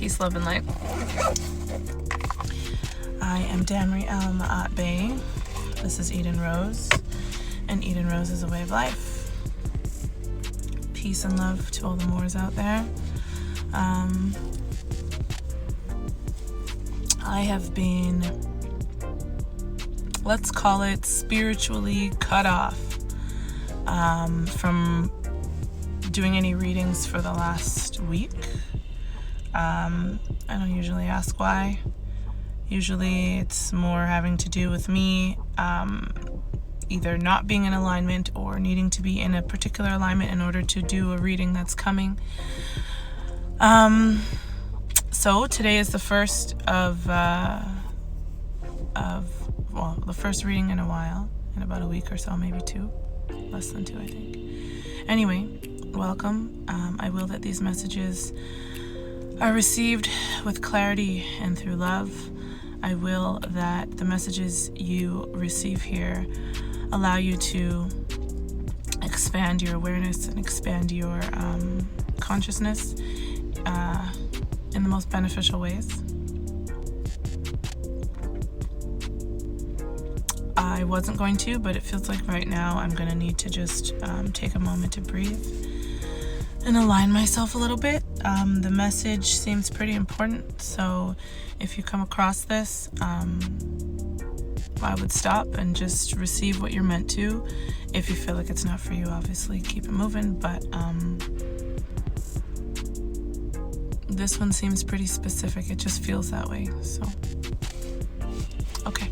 Peace, love, and light. I am Damri El Ma'at Bey. This is Eden Rose, and Eden Rose is a way of life. Peace and love to all the Moors out there. I have been, let's call it, spiritually cut off from doing any readings for the last week. I don't usually ask why. Usually it's more having to do with me either not being in alignment or needing to be in a particular alignment in order to do a reading that's coming. So today is the first of the first reading in a while, in about a week or so, maybe 2, less than 2, I think. Anyway, welcome. I will that these messages are received with clarity and through love. I will that the messages you receive here allow you to expand your awareness and expand your consciousness in the most beneficial ways. I wasn't going to, but it feels like right now I'm going to need to just take a moment to breathe and align myself a little bit. The message seems pretty important, so if you come across this, I would stop and just receive what you're meant to. If you feel like it's not for you, obviously keep it moving, but this one seems pretty specific. It just feels that way, so okay.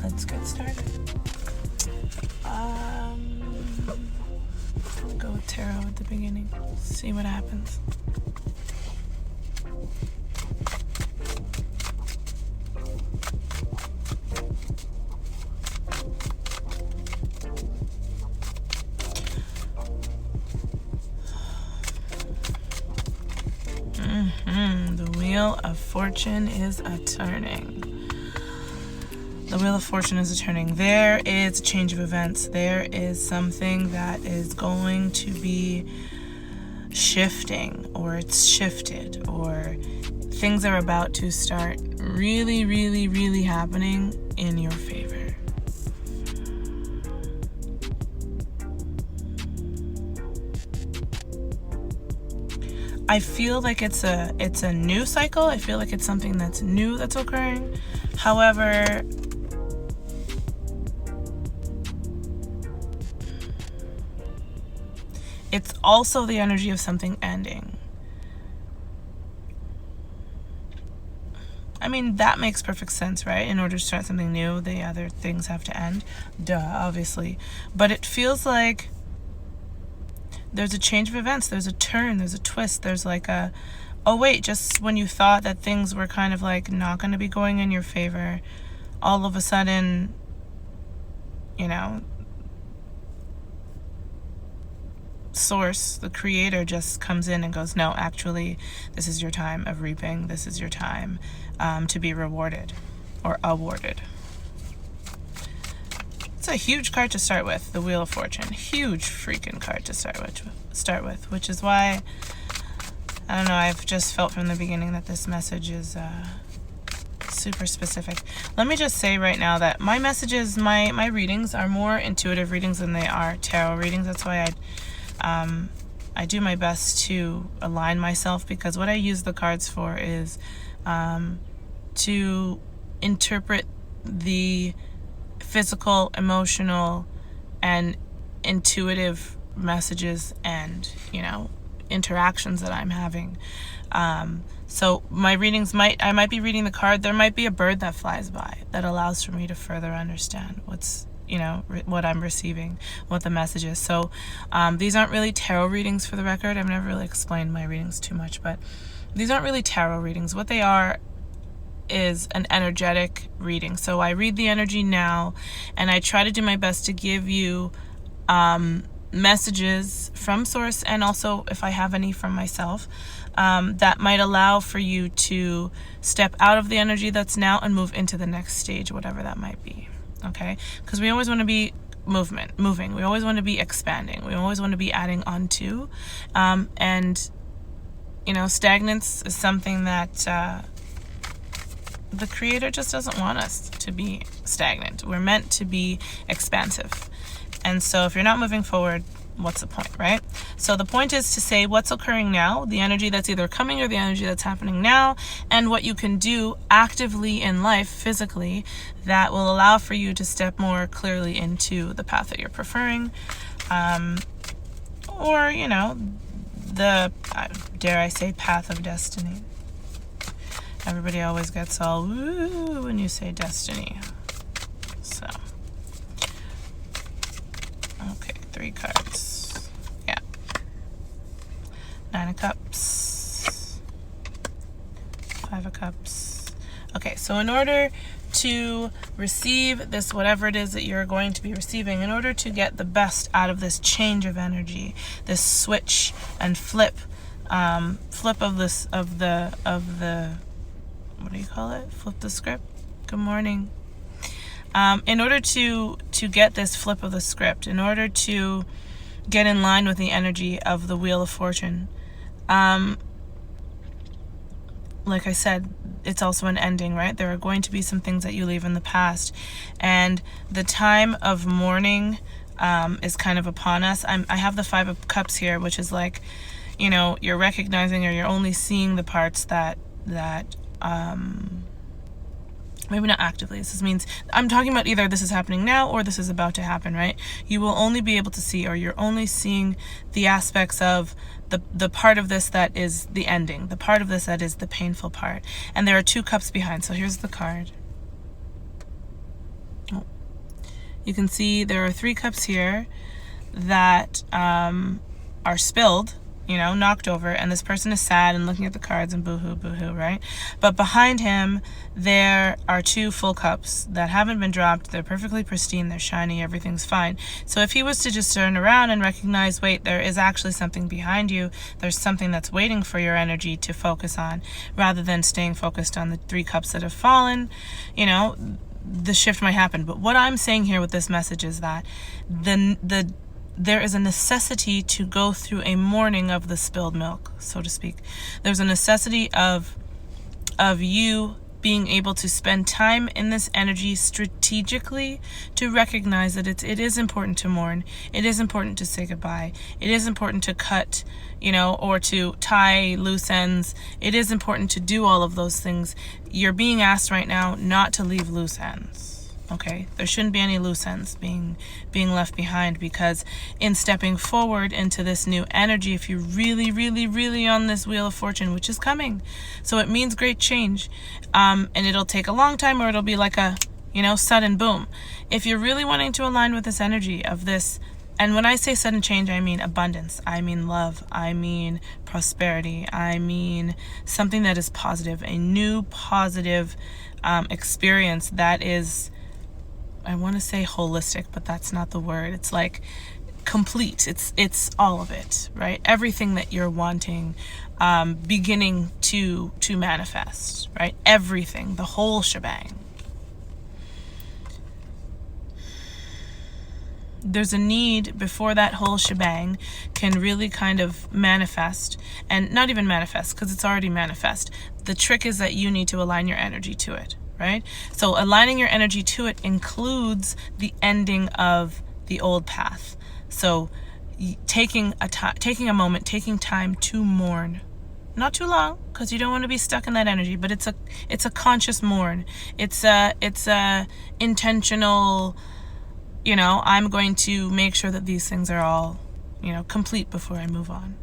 Let's get started. I'll go with tarot at the beginning. See what happens. The Wheel of Fortune is a-turning. The Wheel of Fortune is a-turning. There is a change of events. There is something that is going to be shifting, or it's shifted, or things are about to start really, really, really happening in your favor. I feel like it's a new cycle. I feel like it's something that's new that's occurring. However, it's also the energy of something ending. I mean, that makes perfect sense, right? In order to start something new, the other things have to end. Duh, obviously. But it feels like there's a change of events. There's a turn. There's a twist. There's like a, oh wait, just when you thought that things were kind of like not going to be going in your favor, all of a sudden, you know, Source, the creator, just comes in and goes, no, actually, this is your time of reaping. This is your time to be rewarded or awarded. It's a huge card to start with, the Wheel of Fortune. Huge freaking card to start with, which is why, I don't know, I've just felt from the beginning that this message is super specific. Let me just say right now that my messages, my readings are more intuitive readings than they are tarot readings. That's why I do my best to align myself, because what I use the cards for is to interpret the physical, emotional, and intuitive messages and, you know, interactions that I'm having. So my readings I might be reading the card. There might be a bird that flies by that allows for me to further understand what's, you know, what I'm receiving, what the message is. So these aren't really tarot readings, for the record. I've never really explained my readings too much, but these aren't really tarot readings. What they are is an energetic reading. So I read the energy now, and I try to do my best to give you messages from source, and also if I have any from myself, that might allow for you to step out of the energy that's now and move into the next stage, whatever that might be. Okay? Because we always want to be moving. We always want to be expanding. We always want to be adding on to. And, stagnance is something that the Creator just doesn't want us to be stagnant. We're meant to be expansive. And so if you're not moving forward, what's the point, right? So the point is to say what's occurring now, the energy that's either coming or the energy that's happening now, and what you can do actively in life, physically, that will allow for you to step more clearly into the path that you're preferring. Or, the, dare I say, path of destiny. Everybody always gets all woo when you say destiny. So, okay, 3 cards. Yeah. 9 of Cups. 5 of Cups. Okay, so in order to receive this, whatever it is that you're going to be receiving, in order to get the best out of this change of energy, this switch and flip of the what do you call it? Flip the script. Good morning. In order to get this flip of the script, in order to get in line with the energy of the Wheel of Fortune, like I said, it's also an ending, right? There are going to be some things that you leave in the past, and the time of mourning is kind of upon us. I have the 5 of Cups here, which is like, you're recognizing, or you're only seeing the parts that maybe not actively. This means I'm talking about either this is happening now or this is about to happen, right? You will only be able to see, or you're only seeing the aspects of the part of this that is the ending, the part of this that is the painful part. And there are 2 cups behind. So here's the card. Oh. You can see there are 3 cups here that are spilled, knocked over, and this person is sad and looking at the cards and boo-hoo, boo-hoo, right? But behind him, there are 2 full cups that haven't been dropped. They're perfectly pristine, they're shiny, everything's fine. So if he was to just turn around and recognize, wait, there is actually something behind you, there's something that's waiting for your energy to focus on, rather than staying focused on the 3 cups that have fallen, the shift might happen. But what I'm saying here with this message is that there is a necessity to go through a mourning of the spilled milk, so to speak. There's a necessity of you being able to spend time in this energy strategically to recognize that it is important to mourn. It is important to say goodbye. It is important to cut, or to tie loose ends. It is important to do all of those things. You're being asked right now not to leave loose ends. Okay, there shouldn't be any loose ends being left behind, because in stepping forward into this new energy, if you're really, really, really on this Wheel of Fortune, which is coming, so it means great change, and it'll take a long time, or it'll be like a, sudden boom. If you're really wanting to align with this energy of this, and when I say sudden change, I mean abundance, I mean love, I mean prosperity, I mean something that is positive, a new positive experience that is, I want to say holistic, but that's not the word. It's like complete. It's all of it, right? Everything that you're wanting, beginning to manifest, right? Everything, the whole shebang. There's a need before that whole shebang can really kind of manifest, and not even manifest because it's already manifest. The trick is that you need to align your energy to it. Right? So aligning your energy to it includes the ending of the old path. So taking a moment, taking time to mourn. Not too long, because you don't want to be stuck in that energy, but it's a conscious mourn. It's a intentional, I'm going to make sure that these things are all, complete before I move on.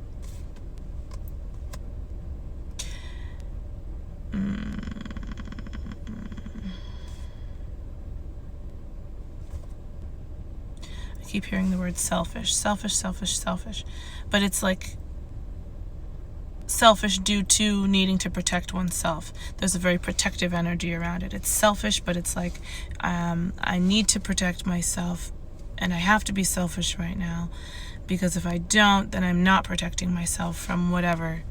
Keep hearing the word selfish, but it's like selfish due to needing to protect oneself. There's a very protective energy around it. It's selfish, but it's like I need to protect myself and I have to be selfish right now, because if I don't, then I'm not protecting myself from whatever,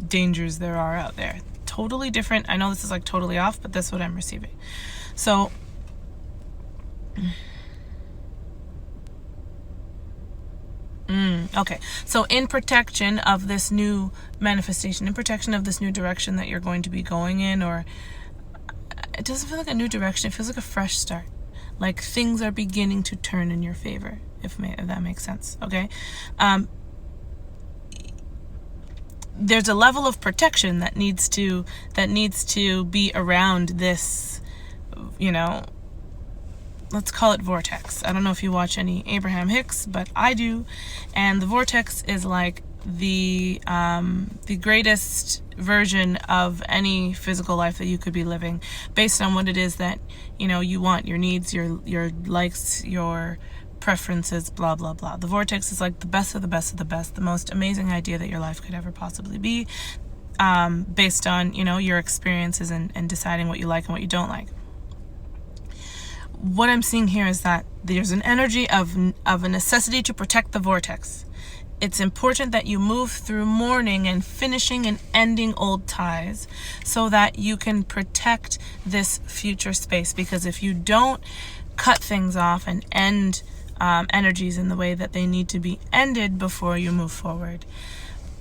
dangers there are out there. Totally different. I know this is like totally off, but that's what I'm receiving. So okay. So in protection of this new manifestation, in protection of this new direction that you're going to be going in, or it doesn't feel like a new direction, it feels like a fresh start. Like things are beginning to turn in your favor, if that makes sense. Okay. There's a level of protection that needs to be around this, let's call it vortex. I don't know if you watch any Abraham Hicks, but I do. And the vortex is like the greatest version of any physical life that you could be living, based on what it is that you want, your needs, your likes, your preferences, blah blah blah. The vortex is like the best of the best of the best, the most amazing idea that your life could ever possibly be, based on your experiences and deciding what you like and what you don't like. What I'm seeing here is that there's an energy of a necessity to protect the vortex. It's important that you move through mourning and finishing and ending old ties so that you can protect this future space. Because if you don't cut things off and end energies in the way that they need to be ended before you move forward,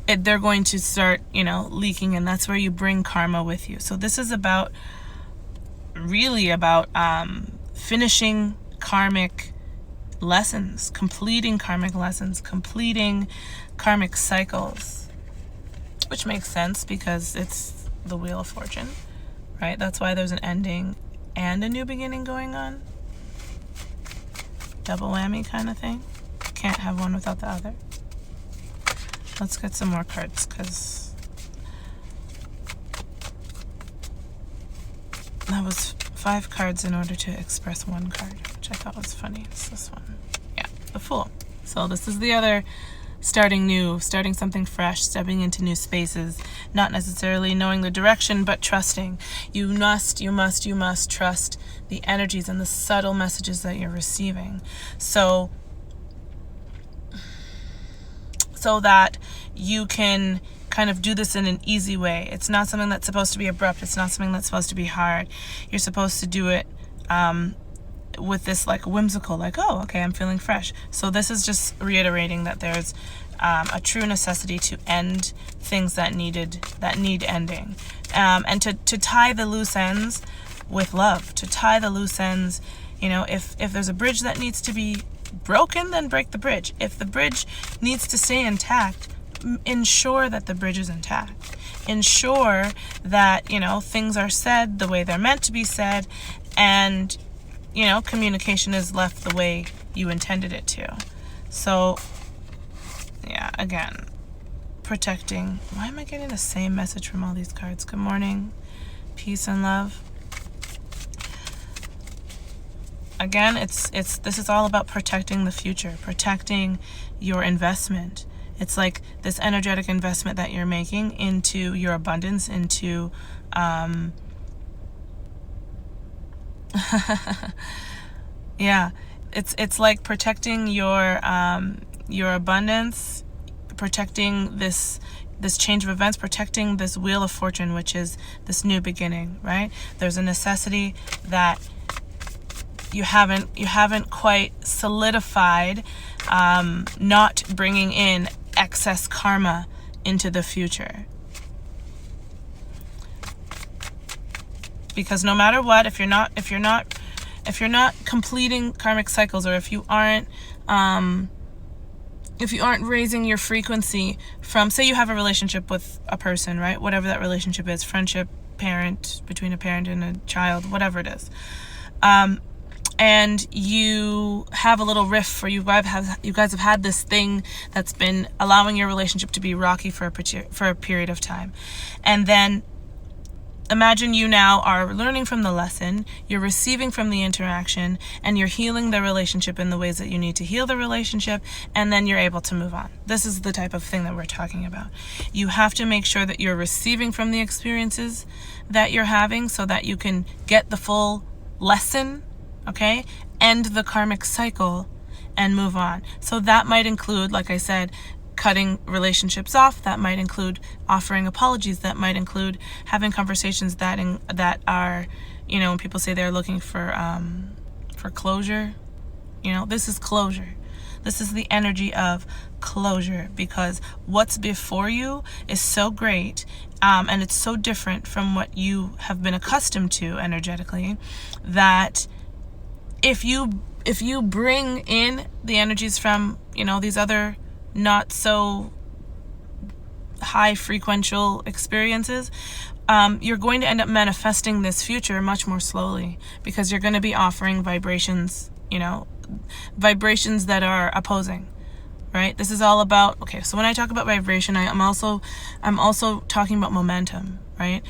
they're going to start, leaking, and that's where you bring karma with you. So this is really about finishing karmic lessons, completing karmic lessons, completing karmic cycles, which makes sense because it's the Wheel of Fortune, right? That's why there's an ending and a new beginning going on. Double whammy kind of thing. Can't have one without the other. Let's get some more cards, because that was 5 cards in order to express one card, which I thought was funny. It's this one. Yeah, the Fool. So this is the other starting new, starting something fresh, stepping into new spaces, not necessarily knowing the direction, but trusting. You must trust the energies and the subtle messages that you're receiving. So that you can kind of do this in an easy way. It's not something that's supposed to be abrupt. It's not something that's supposed to be hard. You're supposed to do it with this like whimsical, like, oh, okay, I'm feeling fresh. So this is just reiterating that there's a true necessity to end things that need ending, and to tie the loose ends with love. To tie the loose ends, if there's a bridge that needs to be broken, then break the bridge. If the bridge needs to stay intact, ensure that the bridge is intact. Ensure that, things are said the way they're meant to be said, and, communication is left the way you intended it to. So, yeah, again, protecting. Why am I getting the same message from all these cards? Good morning. Peace and love. Again, this is all about protecting the future, protecting your investment. It's like this energetic investment that you're making into your abundance, into yeah, it's like protecting your abundance, protecting this change of events, protecting this Wheel of Fortune, which is this new beginning, right? There's a necessity that you haven't quite solidified, not bringing in excess karma into the future. Because no matter what, if you're not completing karmic cycles, or if you aren't raising your frequency from, say you have a relationship with a person, right? Whatever that relationship is, friendship, between a parent and a child, whatever it is. And you have a little rift, or you guys have had this thing that's been allowing your relationship to be rocky for a period of time. And then imagine you now are learning from the lesson, you're receiving from the interaction, and you're healing the relationship in the ways that you need to heal the relationship, and then you're able to move on. This is the type of thing that we're talking about. You have to make sure that you're receiving from the experiences that you're having so that you can get the full lesson, okay? end the karmic cycle and move on. So that might include, like I said, cutting relationships off. That might include offering apologies. That might include having conversations that are, when people say they're looking for closure, this is closure. This is the energy of closure, because what's before you is so great, and it's so different from what you have been accustomed to energetically, that if you bring in the energies from, these other not so high frequential experiences, you're going to end up manifesting this future much more slowly, because you're going to be offering vibrations that are opposing, right? This is all about, okay, so when I talk about vibration, I'm also talking about momentum, right?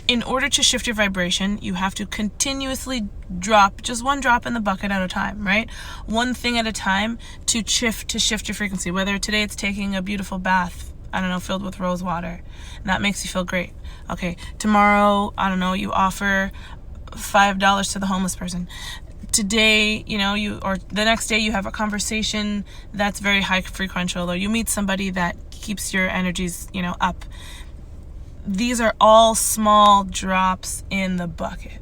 In order to shift your vibration, you have to continuously drop just one drop in the bucket at a time, right? One thing at a time to shift your frequency. Whether today it's taking a beautiful bath, filled with rose water, and that makes you feel great. Okay, tomorrow, you offer $5 to the homeless person. Today, or the next day you have a conversation that's very high frequential, or you meet somebody that keeps your energies, up. These are all small drops in the bucket.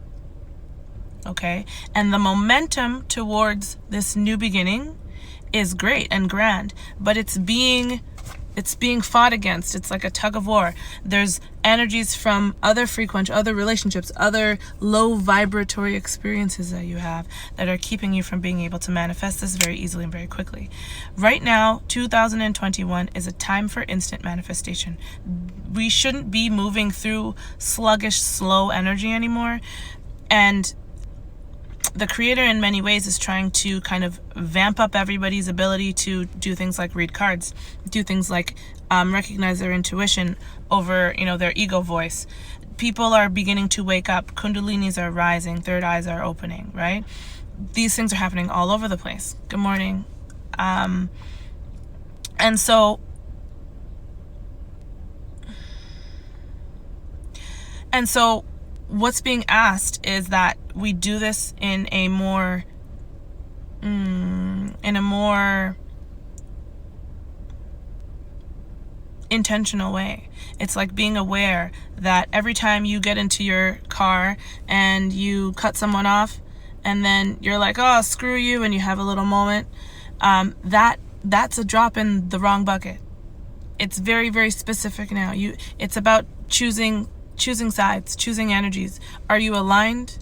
Okay? And the momentum towards this new beginning is great and grand, but it's being fought against. It's like a tug of war. There's energies from other relationships, other low vibratory experiences that you have that are keeping you from being able to manifest this very easily and very quickly. Right now, 2021 is a time for instant manifestation. We shouldn't be moving through sluggish, slow energy anymore. And the Creator in many ways is trying to kind of vamp up everybody's ability to do things like read cards, do things like recognize their intuition over, their ego voice. People are beginning to wake up. Kundalinis are rising. Third eyes are opening, right? These things are happening all over the place. Good morning. And so what's being asked is that we do this in a more intentional way. It's like being aware that every time you get into your car and you cut someone off, and then you're like, oh, screw you, and you have a little moment, that's a drop in the wrong bucket. It's very, very specific now. It's about choosing sides, choosing energies. Are you aligned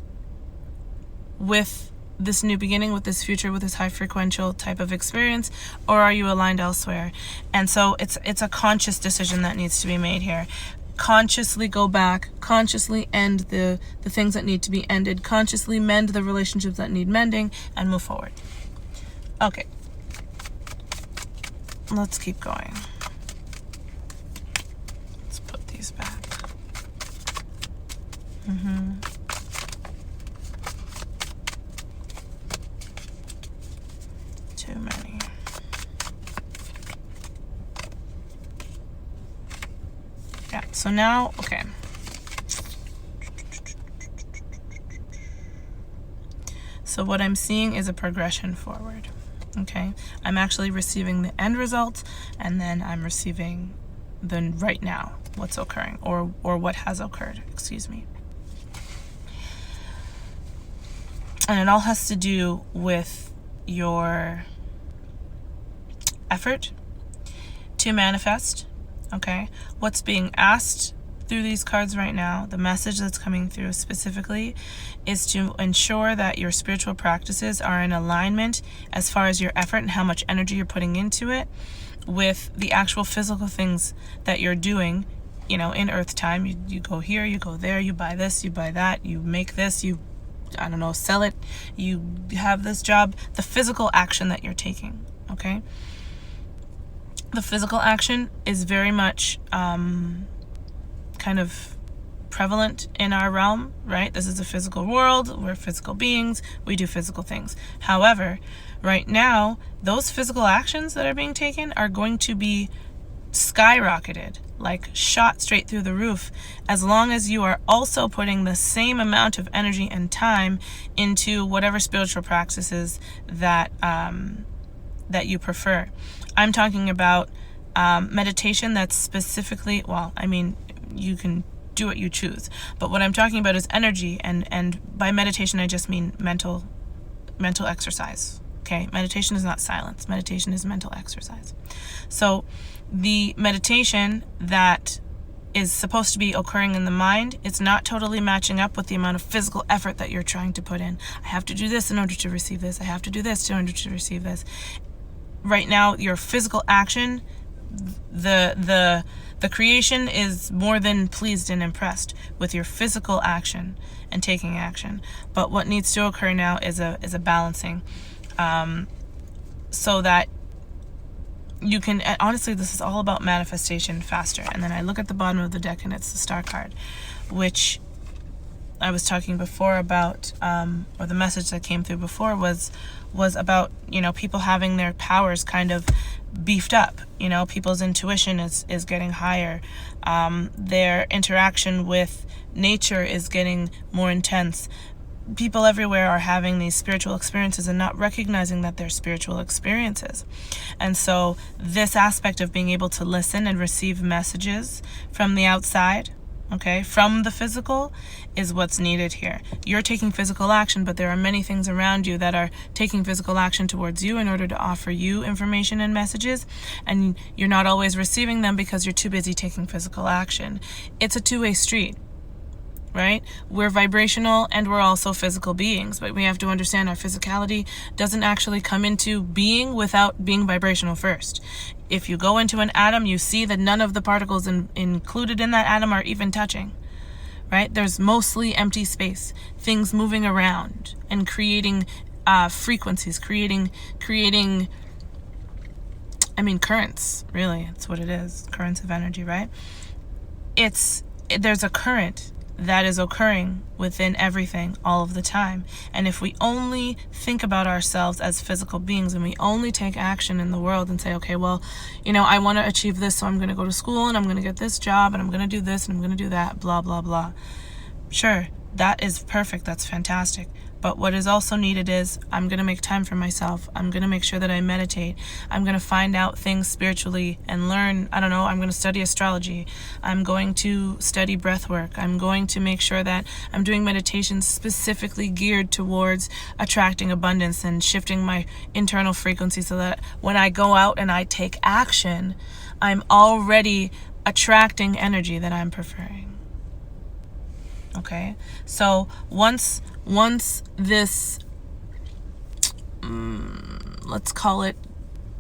with this new beginning, with this future, with this high frequential type of experience, or are you aligned elsewhere? And so it's a conscious decision that needs to be made here. Consciously go back, consciously end the things that need to be ended, consciously mend the relationships that need mending, and move forward. Okay, let's keep going. Let's put these back. Too many. Yeah, so now, okay. So what I'm seeing is a progression forward. Okay? I'm actually receiving the end result, and then I'm receiving the right now, what's occurring, or what has occurred, excuse me. And it all has to do with your effort to manifest, okay? What's being asked through these cards right now, the message that's coming through specifically, is to ensure that your spiritual practices are in alignment as far as your effort and how much energy you're putting into it with the actual physical things that you're doing, in earth time. You go here, you go there, you buy this, you buy that, you make this, you sell it, you have this job, the physical action that you're taking, okay? The physical action is very much kind of prevalent in our realm, right? This is a physical world, we're physical beings, we do physical things. However, right now, those physical actions that are being taken are going to be skyrocketed like shot straight through the roof, as long as you are also putting the same amount of energy and time into whatever spiritual practices that that you prefer. I'm talking about meditation that's specifically, well, I mean, you can do what you choose, but what I'm talking about is energy, and by meditation I just mean mental exercise. Okay, meditation is not silence. Meditation is mental exercise. So the meditation that is supposed to be occurring in the mind, it's not totally matching up with the amount of physical effort that you're trying to put in. I have to do this in order to receive this. I have to do this in order to receive this. Right now, your physical action, the creation is more than pleased and impressed with your physical action and taking action. But what needs to occur now is a balancing, so that you can, honestly, this is all about manifestation faster. And then I look at the bottom of the deck and it's the Star card, which I was talking before about, or the message that came through before was about, people having their powers kind of beefed up. People's intuition is getting higher. Their interaction with nature is getting more intense. People everywhere are having these spiritual experiences and not recognizing that they're spiritual experiences. And so this aspect of being able to listen and receive messages from the outside, okay, from the physical, is what's needed here. You're taking physical action, but there are many things around you that are taking physical action towards you in order to offer you information and messages, and you're not always receiving them because you're too busy taking physical action. It's a two-way street, right? We're vibrational and we're also physical beings, but we have to understand our physicality doesn't actually come into being without being vibrational first. If you go into an atom, you see that none of the particles included in that atom are even touching, right? There's mostly empty space, things moving around and creating frequencies, creating currents, really. It's what it is, currents of energy, right? There's a current that is occurring within everything all of the time. And if we only think about ourselves as physical beings and we only take action in the world and say, okay, well, I want to achieve this, so I'm going to go to school and I'm going to get this job and I'm going to do this and I'm going to do that, blah, blah, blah. Sure, that is perfect. That's fantastic. But what is also needed is, I'm going to make time for myself. I'm going to make sure that I meditate. I'm going to find out things spiritually and learn. I'm going to study astrology. I'm going to study breath work. I'm going to make sure that I'm doing meditations specifically geared towards attracting abundance and shifting my internal frequency so that when I go out and I take action, I'm already attracting energy that I'm preferring. Okay, so once this, let's call it,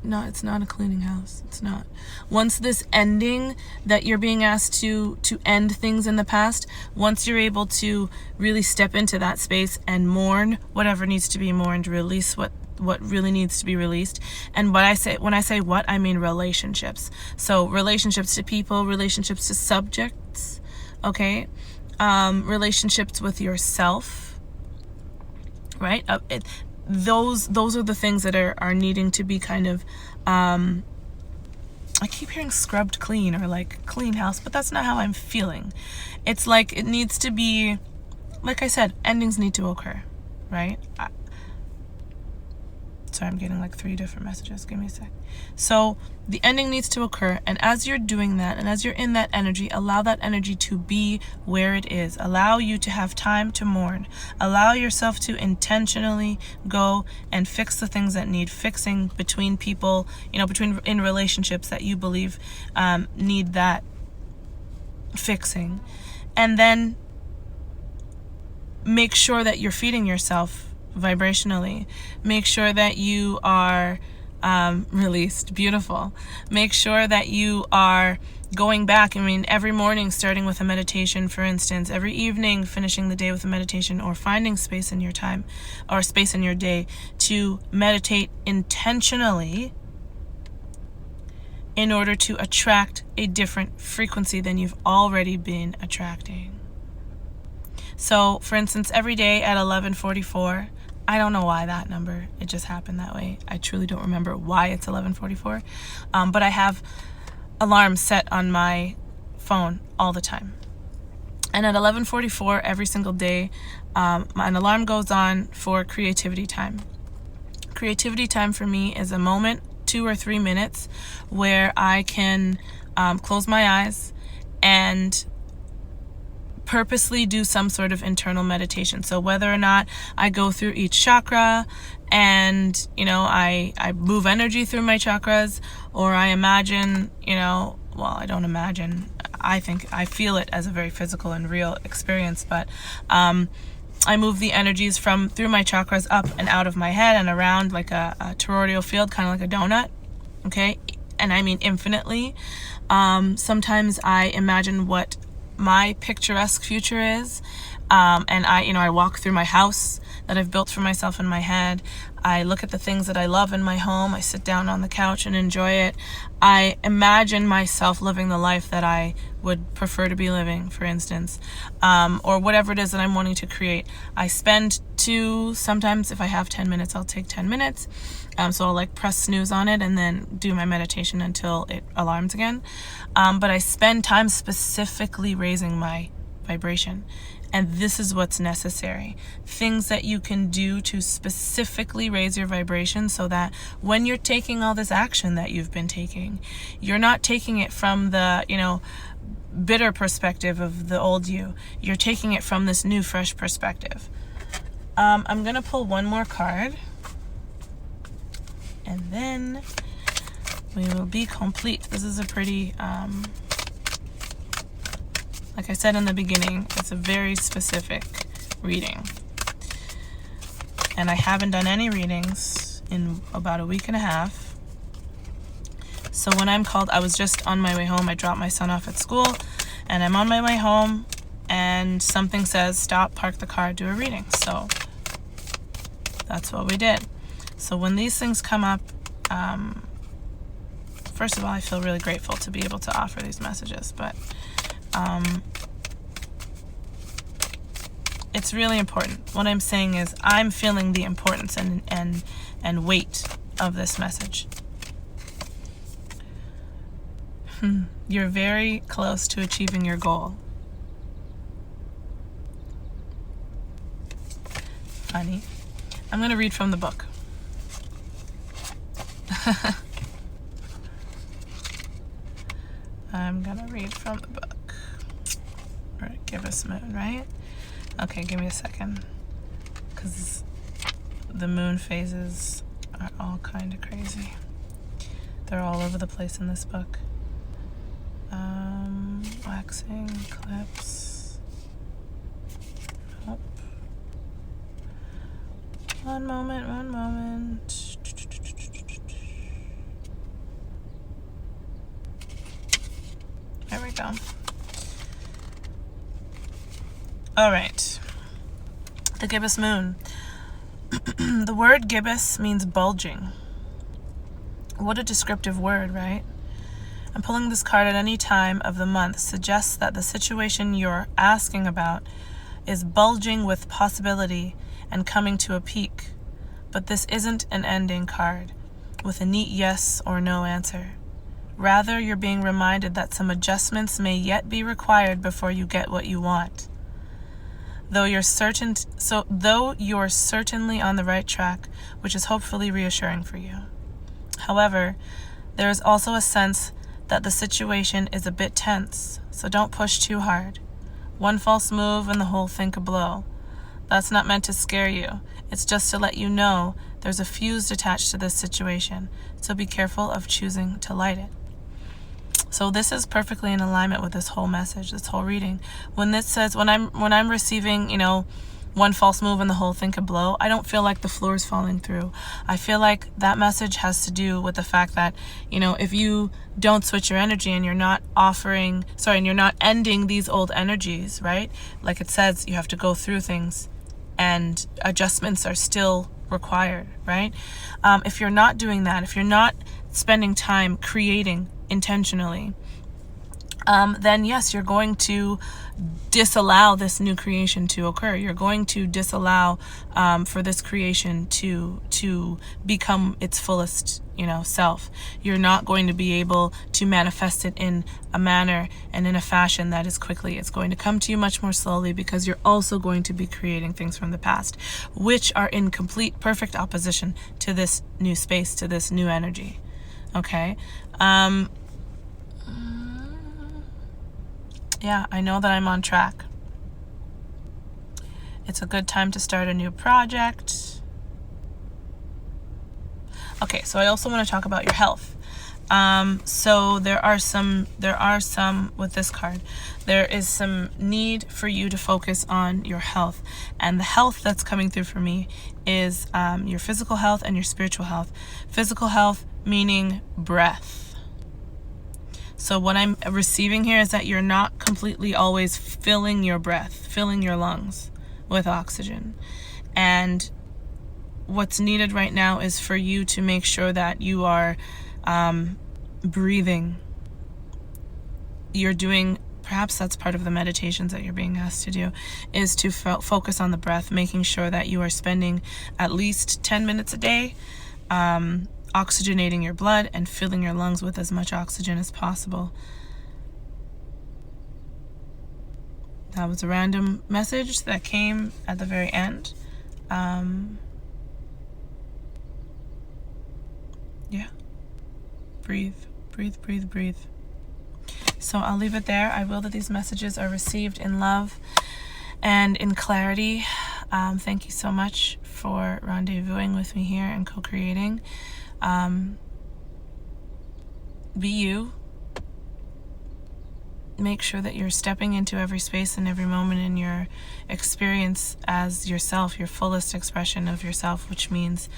no, it's not a cleaning house. It's not. Once this ending that you're being asked to end things in the past, once you're able to really step into that space and mourn whatever needs to be mourned, release what really needs to be released. And when I say what, I mean relationships. So relationships to people, relationships to subjects, okay? Relationships with yourself, right? Those are the things that are needing to be kind of, I keep hearing scrubbed clean or like clean house, but that's not how I'm feeling. It's like it needs to be, like I said, endings need to occur, right? Sorry, I'm getting like 3 different messages. Give me a sec. So the ending needs to occur, and as you're doing that, and as you're in that energy, allow that energy to be where it is. Allow you to have time to mourn. Allow yourself to intentionally go and fix the things that need fixing between people, in relationships that you believe need that fixing. And then make sure that you're feeding yourself vibrationally. Make sure that you are released. Beautiful. Make sure that you are going back. Every morning starting with a meditation, for instance, every evening finishing the day with a meditation, or finding space in your time or space in your day to meditate intentionally in order to attract a different frequency than you've already been attracting. So, for instance, every day at 11:44, I don't know why that number, it just happened that way. I truly don't remember why it's 11:44. But I have alarms set on my phone all the time. And at 11:44 every single day, an alarm goes on for creativity time. Creativity time for me is a moment, 2 or 3 minutes, where I can close my eyes and purposely do some sort of internal meditation. So whether or not I go through each chakra and, I move energy through my chakras, or I imagine, I don't imagine, I think I feel it as a very physical and real experience, but I move the energies through my chakras up and out of my head and around like a toroidal field, kind of like a donut, okay? And I mean infinitely. Sometimes I imagine what my picturesque future is, and I walk through my house that I've built for myself in my head. I look at the things that I love in my home. I sit down on the couch and enjoy it. I imagine myself living the life that I would prefer to be living, for instance, or whatever it is that I'm wanting to create. I spend sometimes if I have 10 minutes, I'll take 10 minutes. So I'll press snooze on it and then do my meditation until it alarms again. But I spend time specifically raising my vibration. And this is what's necessary. Things that you can do to specifically raise your vibration so that when you're taking all this action that you've been taking, you're not taking it from the, bitter perspective of the old you. You're taking it from this new, fresh perspective. I'm going to pull one more card. And then we will be complete. This is a pretty... like I said in the beginning, it's a very specific reading. And I haven't done any readings in about a week and a half. So when I'm called, I was just on my way home. I dropped my son off at school, and I'm on my way home, and something says, stop, park the car, do a reading. So that's what we did. So when these things come up, first of all, I feel really grateful to be able to offer these messages, but it's really important. What I'm saying is I'm feeling the importance and weight of this message. You're very close to achieving your goal. Funny. I'm going to read from the book. I'm going to read from the book. Or Gibbous Moon, right? Okay, give me a second. Because the moon phases are all kind of crazy. They're all over the place in this book. Waxing, eclipse. Nope. One moment. There we go. All right. The gibbous moon. The word gibbous means bulging. What a descriptive word, right? And pulling this card at any time of the month suggests that the situation you're asking about is bulging with possibility and coming to a peak. But this isn't an ending card with a neat yes or no answer. Rather, you're being reminded that some adjustments may yet be required before you get what you want. Though you're certainly on the right track, which is hopefully reassuring for you. However, there is also a sense that the situation is a bit tense, so don't push too hard. One false move and the whole thing could blow. That's not meant to scare you. It's just to let you know there's a fuse attached to this situation, so be careful of choosing to light it. So this is perfectly in alignment with this whole message, this whole reading. When this says, when I'm receiving, one false move and the whole thing could blow, I don't feel like the floor is falling through. I feel like that message has to do with the fact that, if you don't switch your energy and you're not and you're not ending these old energies, right? Like it says, you have to go through things and adjustments are still required, right? If you're not doing that, if you're not spending time creating intentionally, then yes, you're going to disallow this new creation to occur. You're going to disallow for this creation to become its fullest, self. You're not going to be able to manifest it in a manner and in a fashion that is quickly. It's going to come to you much more slowly, because you're also going to be creating things from the past, which are in complete, perfect opposition to this new space, to this new energy. Okay? Yeah, I know that I'm on track. It's a good time to start a new project. Okay, so I also want to talk about your health. So there are some with this card. There is some need for you to focus on your health, and the health that's coming through for me is your physical health and your spiritual health. Physical health meaning breath. So what I'm receiving here is that you're not completely always filling your breath, filling your lungs with oxygen. And what's needed right now is for you to make sure that you are breathing. You're doing, perhaps that's part of the meditations that you're being asked to do, is to focus on the breath, making sure that you are spending at least 10 minutes a day oxygenating your blood and filling your lungs with as much oxygen as possible. That was a random message that came at the very end. Yeah. Breathe, breathe, breathe, breathe. So I'll leave it there. I will that these messages are received in love and in clarity. Thank you so much for rendezvousing with me here and co-creating. Be you. Make sure that you're stepping into every space and every moment in your experience as yourself, your fullest expression of yourself, which means,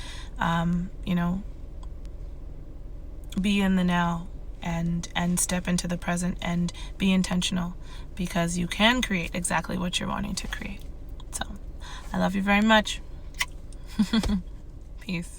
be in the now and step into the present and be intentional, because you can create exactly what you're wanting to create. So, I love you very much. Peace.